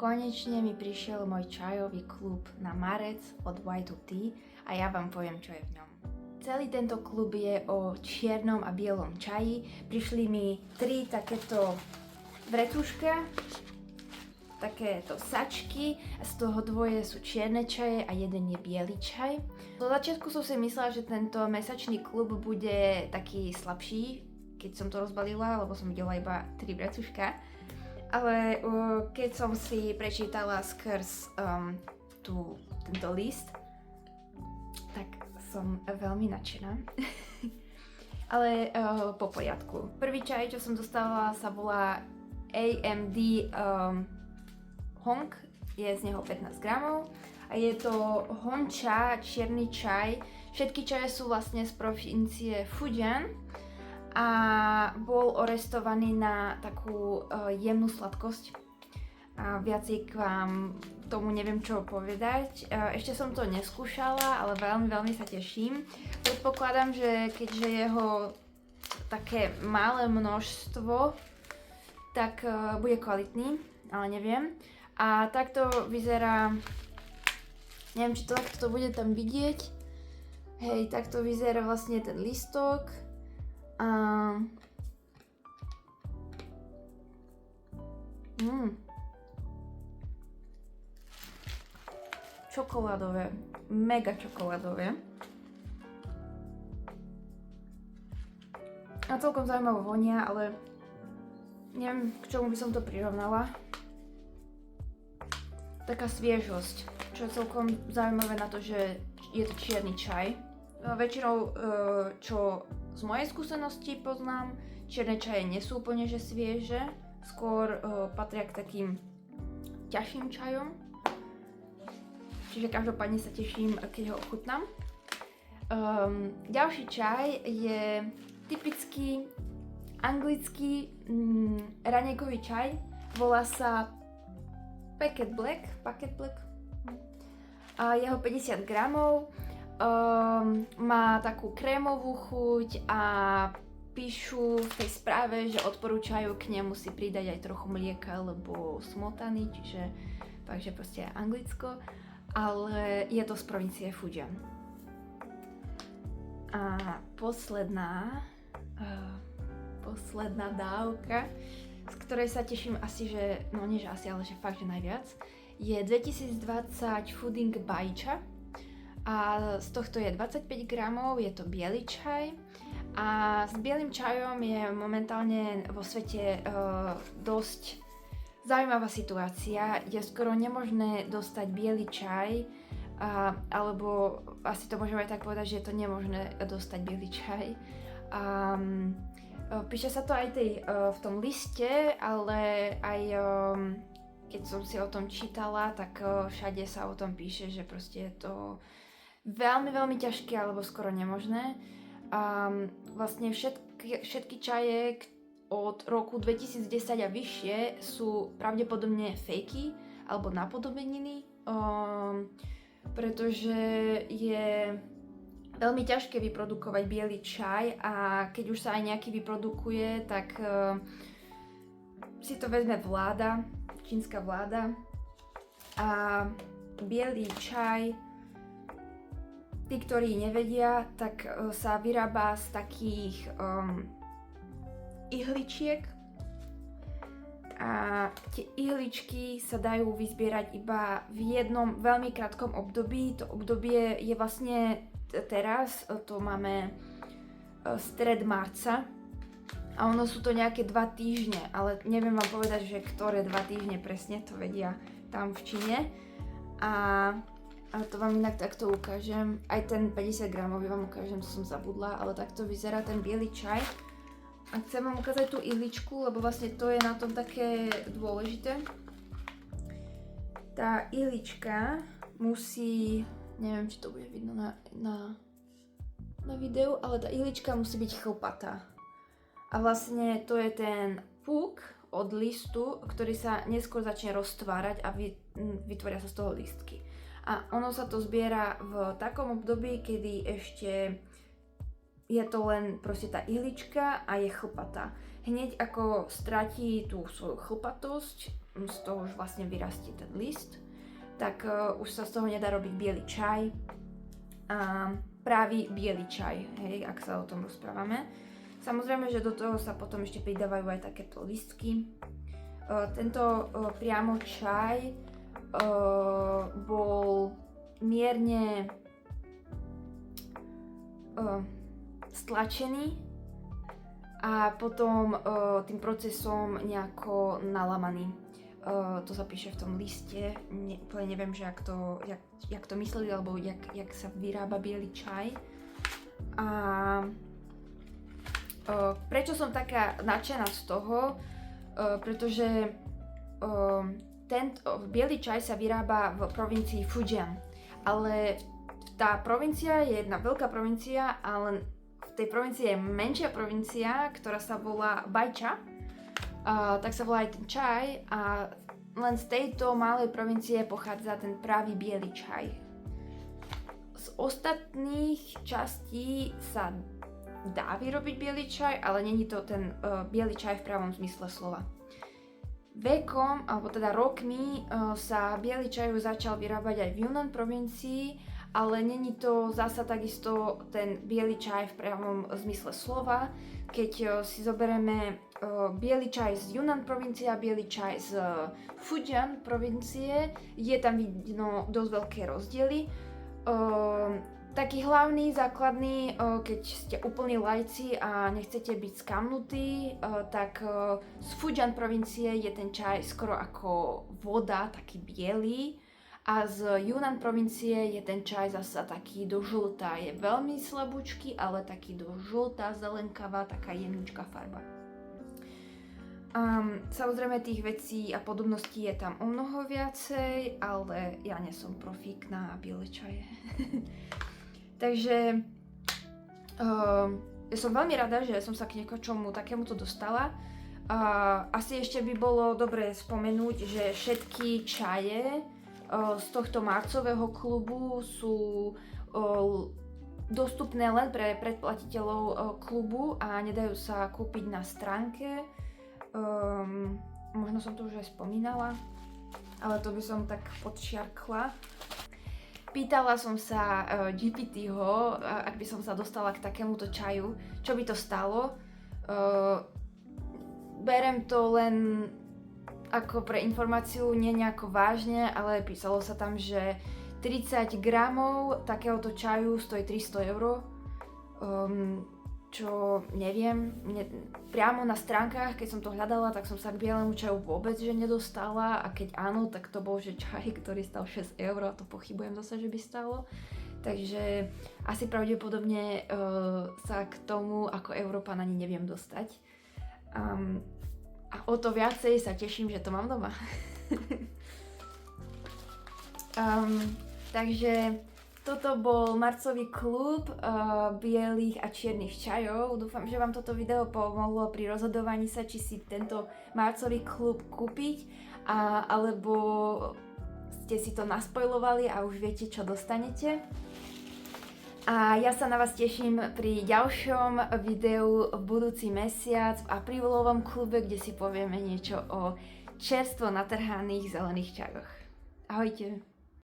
Konečne mi prišiel môj čajový klub na marec od White Tea a ja vám poviem, čo je v ňom. Celý tento klub je o čiernom a bielom čaji. Prišli mi 3 takéto vretuška, takéto sačky, a z toho 2 sú čierne čaje a 1 je biely čaj. Do začiatku som si myslela, že tento mesačný klub bude taký slabší, keď som to rozbalila, lebo som videla iba 3 vretuška. Ale keď som si prečítala skrz tento list, tak som veľmi nadšená. Ale po poriadku. Prvý čaj, čo som dostala, sa volá AMD Hong, je z neho 15 gramov a je to honča, čierny čaj. Všetky čaje sú vlastne z provincie Fujian a bol orestovaný na takú jemnú sladkosť. A viacej k vám tomu neviem čo povedať. Ešte som to neskúšala, ale veľmi sa teším. Predpokladám, že keďže jeho také malé množstvo, tak bude kvalitný, ale neviem. A takto vyzerá, neviem či to takto bude tam vidieť. Hej, takto vyzerá vlastne ten listok. Čokoládové, mega čokoládové. A celkom zaujímavo vonia, ale neviem, k čomu by som to prirovnala. Taká sviežosť, čo je celkom zaujímavé na to, že je to čierny čaj. Väčšinou, čo z mojej skúsenosti poznám, čierne čaje nie sú úplne že svieže, skôr patria k takým ťažším čajom. Čiže každopádne sa teším, keď ho ochutnám. Ďalší čaj je typický anglický raňajkový čaj. Volá sa Packet Black. A jeho 50 gramov. Má takú krémovú chuť a píšu v tej správe, že odporúčajú k nemu si pridať aj trochu mlieka alebo smotany, čiže takže proste Anglicko, ale je to z provincie Fujian. A posledná dávka, z ktorej sa teším asi, že, no nie že asi, ale že fakt, že najviac, je 2020 Fooding Baicha. A z tohto je 25 gramov, je to biely čaj a s bielým čajom je momentálne vo svete dosť zaujímavá situácia. Je skoro nemožné dostať biely čaj, alebo asi to môžeme aj tak povedať, že je to nemožné dostať biely čaj. Píše sa to aj v tom liste, ale aj keď som si o tom čítala, tak všade sa o tom píše, že proste je to veľmi ťažké alebo skoro nemožné. Vlastne všetky čaje od roku 2010 a vyššie sú pravdepodobne fakey alebo napodobeniny, pretože je veľmi ťažké vyprodukovať biely čaj a keď už sa aj nejaký vyprodukuje, tak si to vezme vláda, čínska vláda, a biely čaj, tí, ktorí nevedia, tak sa vyrába z takých ihličiek a tie ihličky sa dajú vyzbierať iba v jednom veľmi krátkom období. To obdobie je vlastne teraz, to máme stred marca a ono sú to nejaké 2 týždne, ale neviem vám povedať, že ktoré 2 týždne presne, to vedia tam v Číne. A to vám inak takto ukážem, aj ten 50 gramový vám ukážem, to som zabudla, ale takto vyzerá ten biely čaj. A chcem vám ukázať tú ihličku, lebo vlastne to je na tom také dôležité. Tá ihlička musí, neviem či to bude vidno na videu, ale tá ihlička musí byť chlpatá. A vlastne to je ten púk od listu, ktorý sa neskôr začne roztvárať a vytvoria sa z toho lístky. A ono sa to zbiera v takom období, kedy ešte je to len proste tá ihlička a je chlpatá. Hneď ako stratí tú svoju chlpatosť, z toho už vlastne vyrastie ten list, tak už sa z toho nedá robiť biely čaj. Pravý biely čaj, hej, ak sa o tom rozprávame. Samozrejme, že do toho sa potom ešte pridávajú aj takéto listky. Tento priamo čaj bol mierne stlačený a potom tým procesom nejako nalamaný. To sa píše v tom liste, úplne neviem, že jak to mysleli, alebo jak sa vyrába biely čaj. A prečo som taká nadšená z toho? Pretože biely čaj sa vyrába v provincii Fujian, ale tá provincia je jedna veľká provincia, ale v tej provincii je menšia provincia, ktorá sa volá Bajča. Tak sa volá aj ten čaj a len z tejto malej provincie pochádza ten pravý biely čaj. Z ostatných častí sa dá vyrobiť biely čaj, ale není to ten biely čaj v pravom zmysle slova. Vekom, alebo teda rokmi sa biely čaj už začal vyrábať aj v Yunnan provincii, ale není to zasa takisto ten biely čaj v pravom zmysle slova. Keď si zoberieme biely čaj z Yunnan provincie a biely čaj z Fujian provincie, je tam vidno dosť veľké rozdiely. Taký hlavný, základný, keď ste úplní lajci a nechcete byť skamnutí, tak z Fujian provincie je ten čaj skoro ako voda, taký biely. A z Yunnan provincie je ten čaj zasa taký do žltá. Je veľmi slabúčky, ale taký do žltá, zelenkavá, taká jemničká farba. Samozrejme tých vecí a podobností je tam o mnoho viacej, ale ja nie som profík na biele čaje. Takže ja som veľmi rada, že som sa k niekomu takémuto dostala. Asi ešte by bolo dobre spomenúť, že všetky čaje z tohto marcového klubu sú dostupné len pre predplatiteľov klubu a nedajú sa kúpiť na stránke. Možno som to už aj spomínala, ale to by som tak podčiarkla. Pýtala som sa GPT-ho, ak by som sa dostala k takémuto čaju, čo by to stalo. Berem to len ako pre informáciu, nie nejako vážne, ale písalo sa tam, že 30 gramov takéhoto čaju stojí 300 €. Čo neviem, priamo na stránkach, keď som to hľadala, tak som sa k bielemu čaju vôbec že nedostala a keď áno, tak to bol že čaj, ktorý stal 6 € a to pochybujem zase, že by stalo. Takže asi pravdepodobne sa k tomu ako Európan ani neviem dostať. A o to viacej sa teším, že to mám doma. Takže toto bol marcový klub bielých a čiernych čajov. Dúfam, že vám toto video pomohlo pri rozhodovaní sa, či si tento marcový klub kúpiť, alebo ste si to naspojlovali a už viete, čo dostanete. A ja sa na vás teším pri ďalšom videu v budúci mesiac v aprílovom klube, kde si povieme niečo o čerstvo natrhaných zelených čajoch. Ahojte!